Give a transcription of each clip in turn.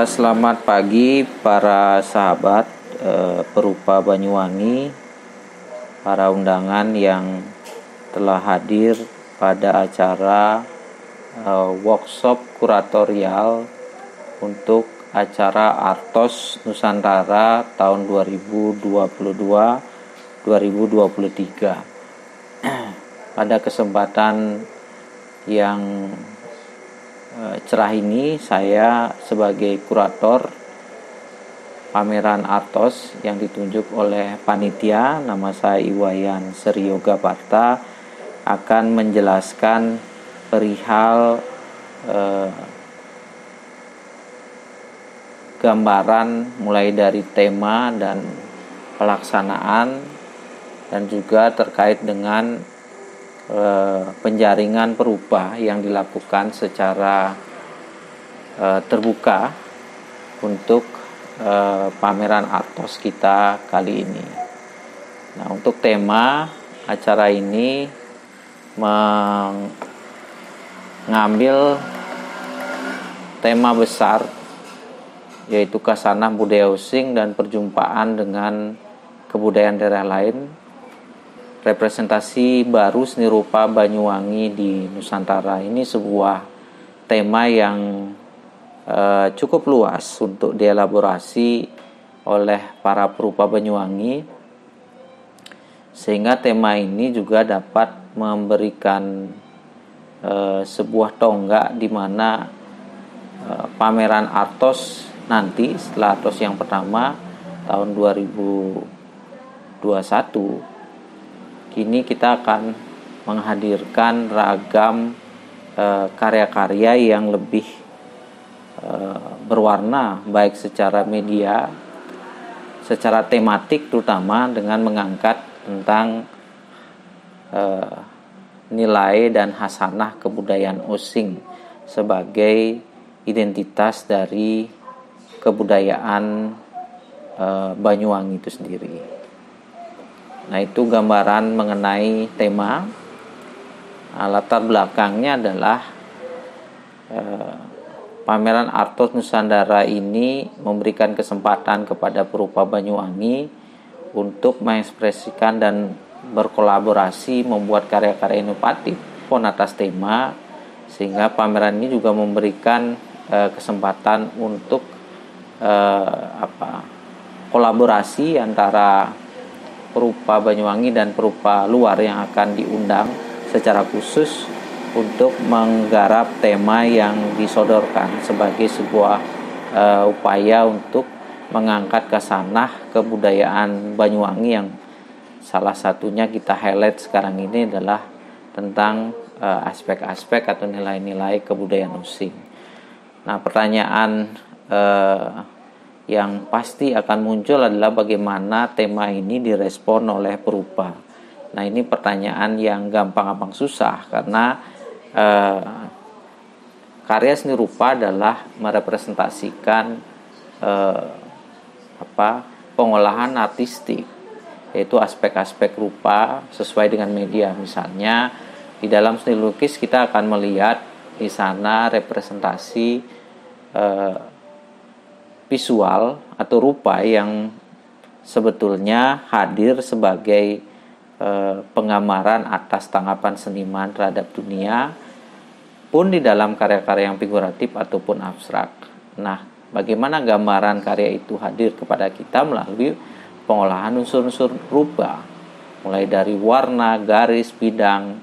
Selamat pagi para sahabat perupa Banyuwangi, para undangan yang telah hadir pada acara workshop kuratorial untuk acara Artos Nusantara tahun 2022-2023. Pada kesempatan yang cerah ini, saya sebagai kurator pameran Artos yang ditunjuk oleh panitia, nama saya Iwayan Seryoga Parta, akan menjelaskan perihal gambaran mulai dari tema dan pelaksanaan, dan juga terkait dengan penjaringan perupa yang dilakukan secara terbuka untuk pameran Artos kita kali ini. Nah, untuk tema acara ini mengambil tema besar, yaitu Khasanah Budaya Osing dan perjumpaan dengan kebudayaan daerah lain, representasi baru seni rupa Banyuwangi di Nusantara. Ini sebuah tema yang cukup luas untuk dielaborasi oleh para perupa Banyuwangi, sehingga tema ini juga dapat memberikan sebuah tonggak di mana pameran Artos nanti, setelah Artos yang pertama tahun 2021, kini kita akan menghadirkan ragam karya-karya yang lebih berwarna, baik secara media, secara tematik, terutama dengan mengangkat tentang nilai dan khasanah kebudayaan Osing sebagai identitas dari kebudayaan Banyuwangi itu sendiri. Nah, itu gambaran mengenai tema. Latar belakangnya adalah pameran Artos Nusantara ini memberikan kesempatan kepada perupa Banyuwangi untuk mengekspresikan dan berkolaborasi membuat karya-karya inovatif pun atas tema, sehingga pameran ini juga memberikan kesempatan untuk kolaborasi antara perupa Banyuwangi dan perupa luar yang akan diundang secara khusus untuk menggarap tema yang disodorkan sebagai sebuah upaya untuk mengangkat khasanah kebudayaan Banyuwangi, yang salah satunya kita highlight sekarang ini adalah tentang aspek-aspek atau nilai-nilai kebudayaan Osing. Nah, pertanyaan yang pasti akan muncul adalah bagaimana tema ini direspon oleh perupa. Nah, ini pertanyaan yang gampang-gampang susah, karena karya seni rupa adalah merepresentasikan pengolahan artistik, yaitu aspek-aspek rupa sesuai dengan media. Misalnya di dalam seni lukis kita akan melihat di sana representasi visual atau rupa yang sebetulnya hadir sebagai penggambaran atas tanggapan seniman terhadap dunia, pun di dalam karya-karya yang figuratif ataupun abstrak. Nah, bagaimana gambaran karya itu hadir kepada kita melalui pengolahan unsur-unsur rupa, mulai dari warna, garis, bidang,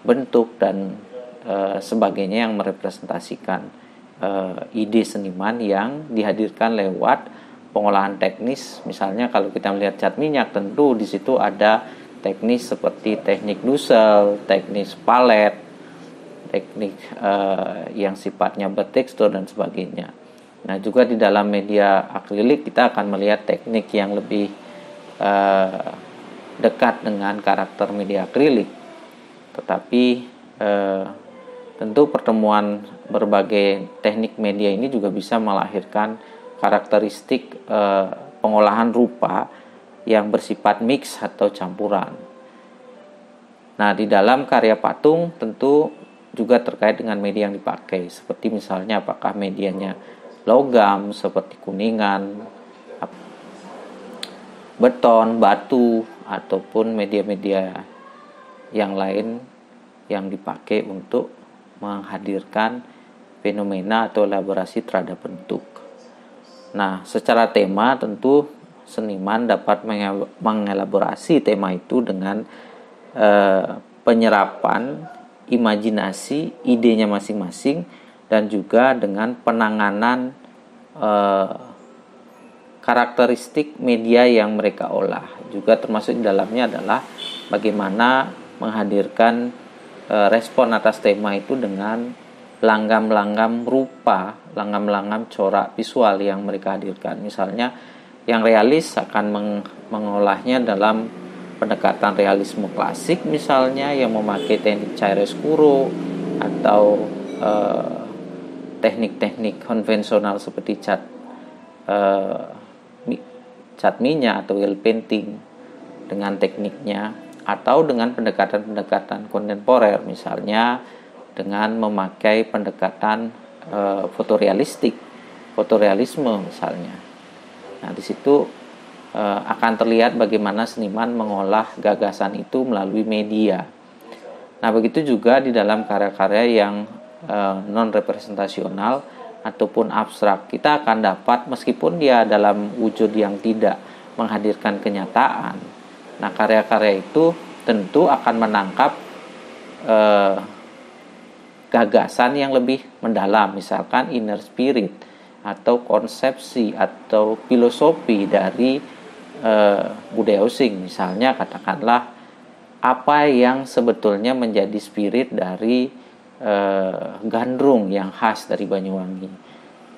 bentuk, dan sebagainya yang merepresentasikan ide seniman yang dihadirkan lewat pengolahan teknis. Misalnya kalau kita melihat cat minyak, tentu di situ ada teknis seperti teknik dusel, teknik palet, teknik yang sifatnya bertekstur dan sebagainya. Nah, juga di dalam media akrilik kita akan melihat teknik yang lebih dekat dengan karakter media akrilik. Tetapi tentu pertemuan berbagai teknik media ini juga bisa melahirkan karakteristik pengolahan rupa yang bersifat mix atau campuran. Nah, di dalam karya patung tentu juga terkait dengan media yang dipakai, seperti misalnya apakah medianya logam seperti kuningan, beton, batu, ataupun media-media yang lain yang dipakai untuk menghadirkan fenomena atau elaborasi terhadap bentuk. Nah, secara tema tentu seniman dapat mengelaborasi tema itu dengan penyerapan imajinasi, idenya masing-masing, dan juga dengan penanganan karakteristik media yang mereka olah. Juga termasuk di dalamnya adalah bagaimana menghadirkan respon atas tema itu dengan langgam-langgam rupa, langgam-langgam corak visual yang mereka hadirkan. Misalnya yang realis akan mengolahnya dalam pendekatan realisme klasik, misalnya yang memakai teknik chiaroscuro atau teknik-teknik konvensional seperti cat minyak atau oil painting dengan tekniknya, atau dengan pendekatan-pendekatan kontemporer, misalnya dengan memakai pendekatan fotorealisme misalnya. Nah, di situ akan terlihat bagaimana seniman mengolah gagasan itu melalui media. Nah, begitu juga di dalam karya-karya yang non representasional ataupun abstrak, kita akan dapat, meskipun dia dalam wujud yang tidak menghadirkan kenyataan, nah karya-karya itu tentu akan menangkap gagasan yang lebih mendalam, misalkan inner spirit atau konsepsi atau filosofi dari budaya Osing. Misalnya katakanlah apa yang sebetulnya menjadi spirit dari gandrung yang khas dari Banyuwangi.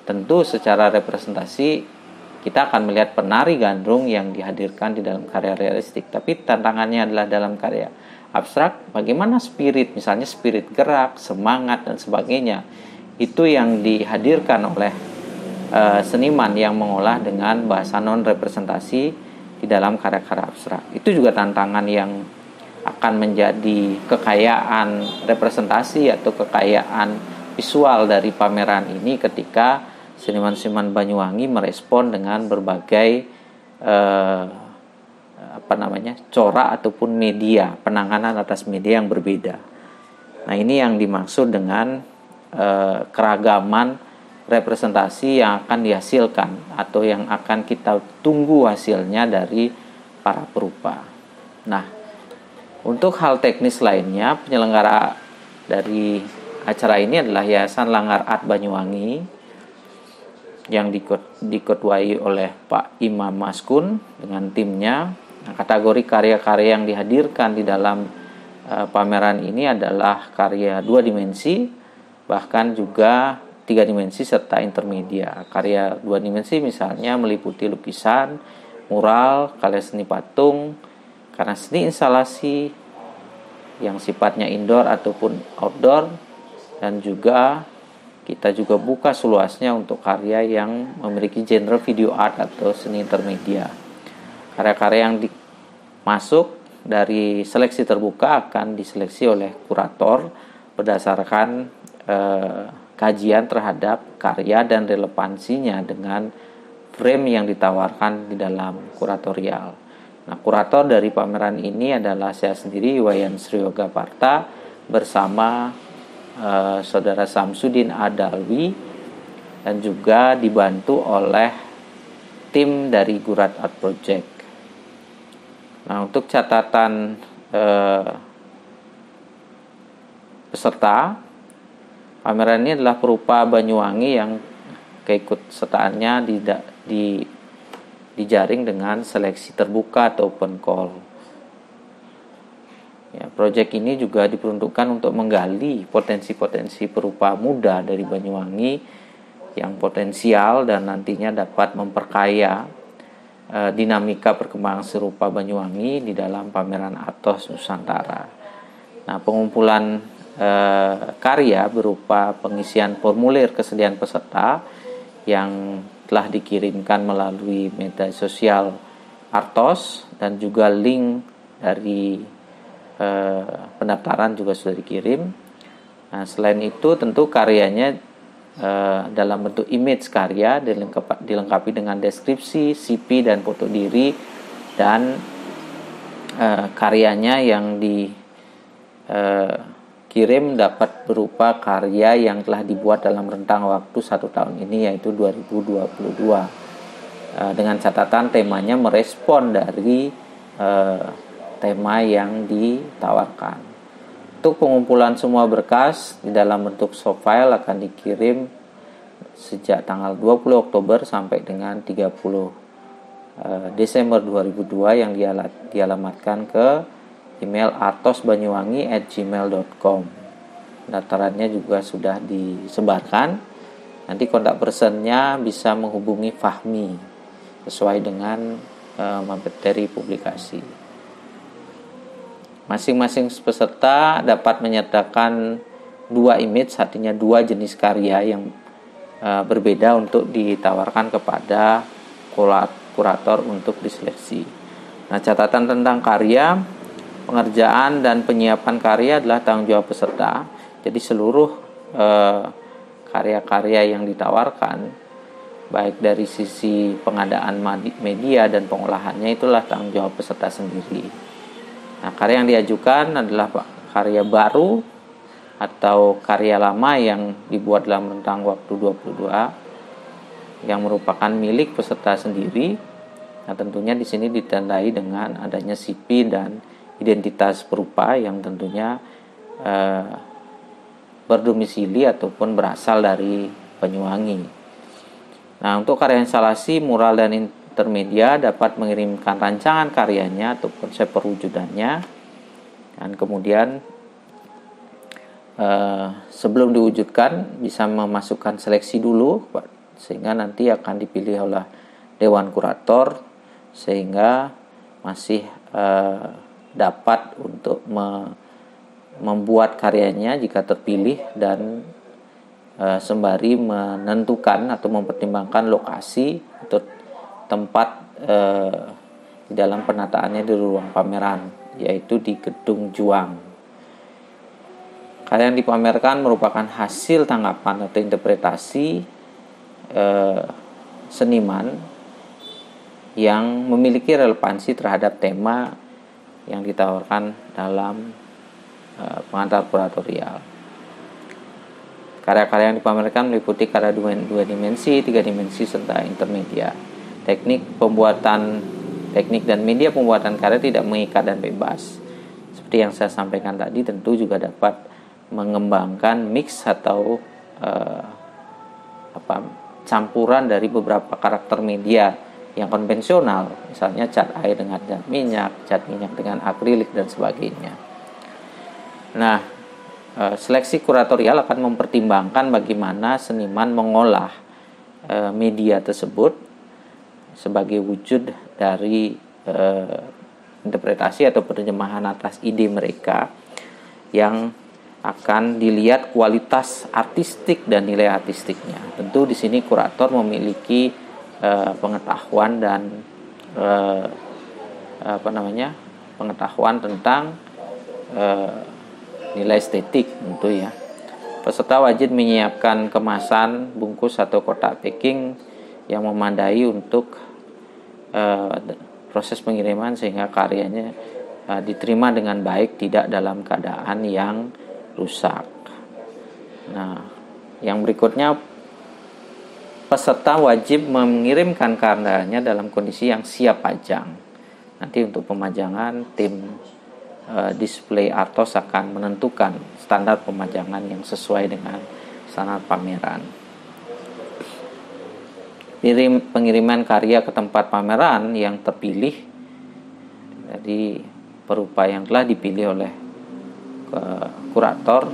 Tentu secara representasi kita akan melihat penari gandrung yang dihadirkan di dalam karya realistik, tapi tantangannya adalah dalam karya abstrak, bagaimana spirit, misalnya spirit gerak, semangat, dan sebagainya, itu yang dihadirkan oleh seniman yang mengolah dengan bahasa non representasi di dalam karya-karya abstrak. Itu juga tantangan yang akan menjadi kekayaan representasi atau kekayaan visual dari pameran ini ketika seniman-seniman Banyuwangi merespon dengan berbagai corak ataupun media, penanganan atas media yang berbeda. Nah, ini yang dimaksud dengan keragaman representasi yang akan dihasilkan atau yang akan kita tunggu hasilnya dari para perupa. Nah, untuk hal teknis lainnya, penyelenggara dari acara ini adalah Yayasan Langgar Art Banyuwangi yang diketuai oleh Pak Imam Maskun dengan timnya. Nah, kategori karya-karya yang dihadirkan di dalam pameran ini adalah karya 2 dimensi, bahkan juga 3 dimensi serta intermedia. Karya 2 dimensi misalnya meliputi lukisan, mural, karya seni patung, karena seni instalasi yang sifatnya indoor ataupun outdoor, dan juga kita juga buka seluasnya untuk karya yang memiliki genre video art atau seni intermedia. Karya-karya yang masuk dari seleksi terbuka akan diseleksi oleh kurator berdasarkan kajian terhadap karya dan relevansinya dengan frame yang ditawarkan di dalam kuratorial. Nah, kurator dari pameran ini adalah saya sendiri, Wayan Sriyoga Parta, bersama Saudara Samsudin Adalwi, dan juga dibantu oleh tim dari Gurat Art Project. Nah, untuk catatan peserta, pameran ini adalah perupa Banyuwangi yang keikutsertaannya dijaring dengan seleksi terbuka atau open call. Ya, proyek ini juga diperuntukkan untuk menggali potensi-potensi perupa muda dari Banyuwangi yang potensial dan nantinya dapat memperkaya dinamika perkembangan serupa Banyuwangi di dalam pameran Atos Nusantara. Nah, pengumpulan karya berupa pengisian formulir kesediaan peserta yang telah dikirimkan melalui media sosial Artos, dan juga link dari pendaftaran juga sudah dikirim. Nah, selain itu tentu karyanya dalam bentuk image karya, dilengkapi dengan deskripsi, CV, dan foto diri, dan karyanya yang dikirim dapat berupa karya yang telah dibuat dalam rentang waktu 1 tahun ini, yaitu 2022, dengan catatan temanya merespon dari tema yang ditawarkan. Untuk pengumpulan semua berkas di dalam bentuk soft file akan dikirim sejak tanggal 20 Oktober sampai dengan 30 Desember 2002 yang dialamatkan ke email artosbanyuwangi@gmail.com. Daftarannya juga sudah disebarkan. Nanti kontak personnya bisa menghubungi Fahmi sesuai dengan materi publikasi. Masing-masing peserta dapat menyertakan 2 image, artinya 2 jenis karya yang berbeda untuk ditawarkan kepada kurator untuk diseleksi. Nah, catatan tentang karya, pengerjaan dan penyiapan karya adalah tanggung jawab peserta. Jadi seluruh karya-karya yang ditawarkan, baik dari sisi pengadaan media dan pengolahannya, itulah tanggung jawab peserta sendiri. Nah, karya yang diajukan adalah karya baru atau karya lama yang dibuat dalam rentang waktu 22 yang merupakan milik peserta sendiri. Nah, tentunya di sini ditandai dengan adanya CV dan identitas perupa yang tentunya berdomisili ataupun berasal dari Banyuwangi. Nah, untuk karya instalasi, mural dan intermedia dapat mengirimkan rancangan karyanya atau konsep perwujudannya, dan kemudian sebelum diwujudkan bisa memasukkan seleksi dulu, sehingga nanti akan dipilih oleh Dewan Kurator, sehingga masih dapat untuk membuat karyanya jika terpilih, dan sembari menentukan atau mempertimbangkan lokasi atau tempat di dalam penataannya di ruang pameran, yaitu di Gedung Juang. Karya yang dipamerkan merupakan hasil tanggapan atau interpretasi seniman yang memiliki relevansi terhadap tema yang ditawarkan dalam pengantar kuratorial. Karya-karya yang dipamerkan meliputi karya 2 dimensi, 3 dimensi, serta intermedia. Teknik dan media pembuatan karya tidak mengikat dan bebas. Seperti yang saya sampaikan tadi, tentu juga dapat mengembangkan mix atau campuran dari beberapa karakter media yang konvensional, misalnya cat air dengan cat minyak dengan akrilik dan sebagainya. Nah, seleksi kuratorial akan mempertimbangkan bagaimana seniman mengolah media tersebut sebagai wujud dari interpretasi atau penerjemahan atas ide mereka, yang akan dilihat kualitas artistik dan nilai artistiknya. Tentu di sini kurator memiliki pengetahuan dan pengetahuan tentang nilai estetik tentu ya. Peserta wajib menyiapkan kemasan, bungkus atau kotak packing yang memadai untuk proses pengiriman, sehingga karyanya diterima dengan baik, tidak dalam keadaan yang rusak. Nah, yang berikutnya, peserta wajib mengirimkan karyanya dalam kondisi yang siap pajang. Nanti untuk pemajangan, tim display Artos akan menentukan standar pemajangan yang sesuai dengan standar pameran. Pengiriman karya ke tempat pameran yang terpilih dari perupa yang telah dipilih oleh kurator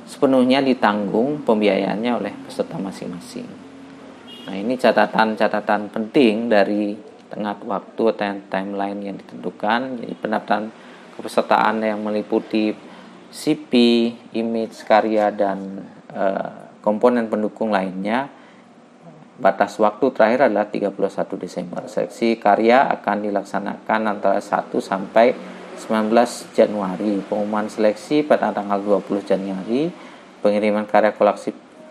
sepenuhnya ditanggung pembiayaannya oleh peserta masing-masing. Nah, ini catatan-catatan penting dari tengah waktu atau timeline yang ditentukan. Jadi pendaftaran kepesertaan yang meliputi CV, image karya, dan komponen pendukung lainnya. Batas waktu terakhir adalah 31 Desember. Seleksi karya akan dilaksanakan antara 1 sampai 19 Januari. Pengumuman seleksi pada tanggal 20 Januari. Pengiriman karya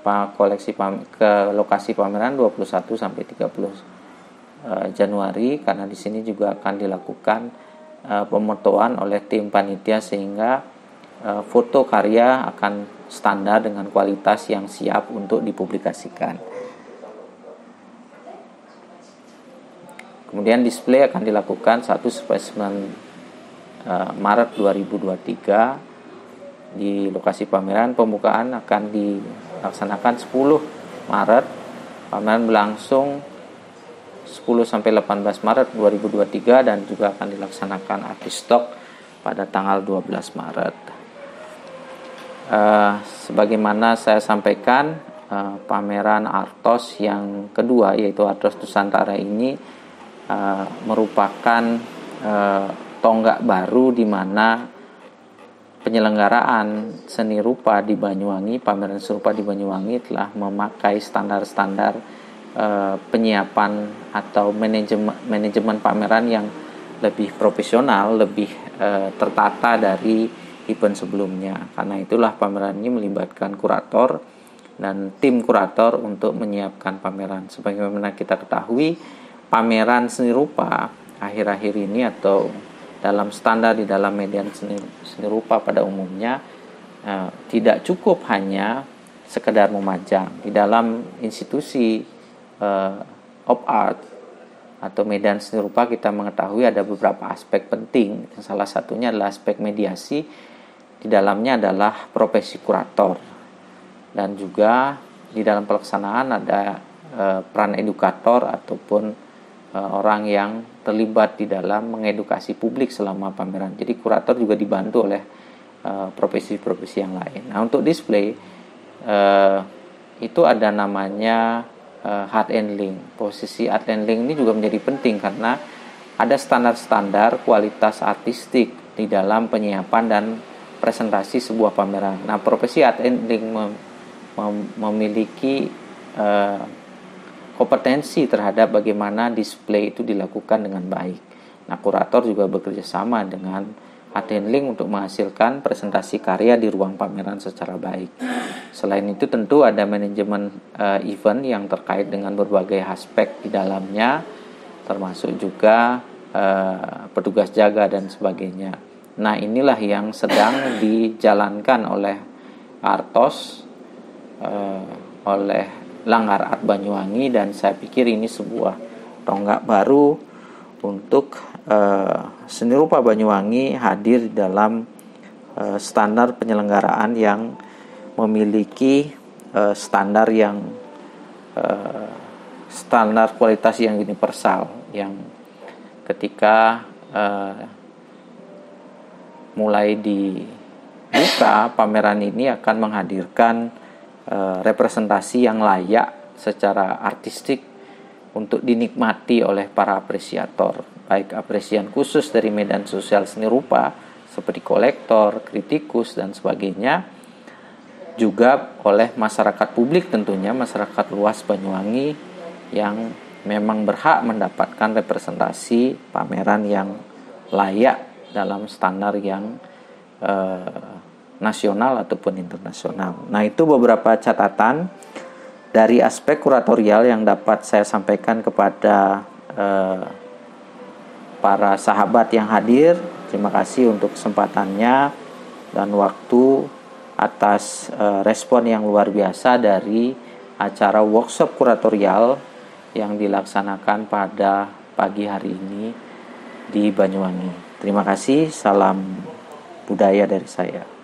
ke lokasi pameran 21 sampai 30 Januari, karena di sini juga akan dilakukan pemotoan oleh tim panitia sehingga foto karya akan standar dengan kualitas yang siap untuk dipublikasikan. Kemudian display akan dilakukan 1 spesimen Maret 2023 di lokasi pameran. Pembukaan akan dilaksanakan 10 Maret. Pameran berlangsung 10 sampai 18 Maret 2023 dan juga akan dilaksanakan artis stock pada tanggal 12 Maret. Sebagaimana saya sampaikan, pameran Artos yang kedua yaitu Artos Nusantara ini merupakan tonggak baru di mana penyelenggaraan seni rupa di Banyuwangi, pameran seni rupa di Banyuwangi telah memakai standar-standar penyiapan atau manajemen pameran yang lebih profesional, lebih tertata dari event sebelumnya. Karena itulah pameran ini melibatkan kurator dan tim kurator untuk menyiapkan pameran. Sebagaimana kita ketahui, pameran seni rupa akhir-akhir ini atau dalam standar di dalam media seni rupa pada umumnya tidak cukup hanya sekedar memajang. Di dalam institusi of art atau medan seni rupa kita mengetahui ada beberapa aspek penting. Salah satunya adalah aspek mediasi. Di dalamnya adalah profesi kurator dan juga di dalam pelaksanaan ada peran edukator ataupun orang yang terlibat di dalam mengedukasi publik selama pameran. Jadi kurator juga dibantu oleh profesi-profesi yang lain. Nah, untuk display itu ada namanya art handling. Posisi art handling ini juga menjadi penting karena ada standar-standar kualitas artistik di dalam penyiapan dan presentasi sebuah pameran. Nah, profesi art handling memiliki kompetensi terhadap bagaimana display itu dilakukan dengan baik. Nah, kurator juga bekerja sama dengan art handling untuk menghasilkan presentasi karya di ruang pameran secara baik. Selain itu tentu ada manajemen event yang terkait dengan berbagai aspek di dalamnya, termasuk juga petugas jaga dan sebagainya. Nah, inilah yang sedang dijalankan oleh Artos, oleh Langgar Art Banyuwangi, dan saya pikir ini sebuah tonggak baru untuk seni rupa Banyuwangi hadir dalam standar penyelenggaraan yang memiliki standar kualitas yang universal, yang ketika mulai dibuka pameran ini akan menghadirkan representasi yang layak secara artistik untuk dinikmati oleh para apresiator, baik apresian khusus dari medan sosial seni rupa seperti kolektor, kritikus dan sebagainya, juga oleh masyarakat publik tentunya, masyarakat luas Banyuwangi yang memang berhak mendapatkan representasi pameran yang layak dalam standar yang nasional ataupun internasional. Nah, itu beberapa catatan dari aspek kuratorial yang dapat saya sampaikan kepada para sahabat yang hadir. Terima kasih untuk kesempatannya dan waktu atas respon yang luar biasa dari acara workshop kuratorial yang dilaksanakan pada pagi hari ini di Banyuwangi. Terima kasih, salam budaya dari saya.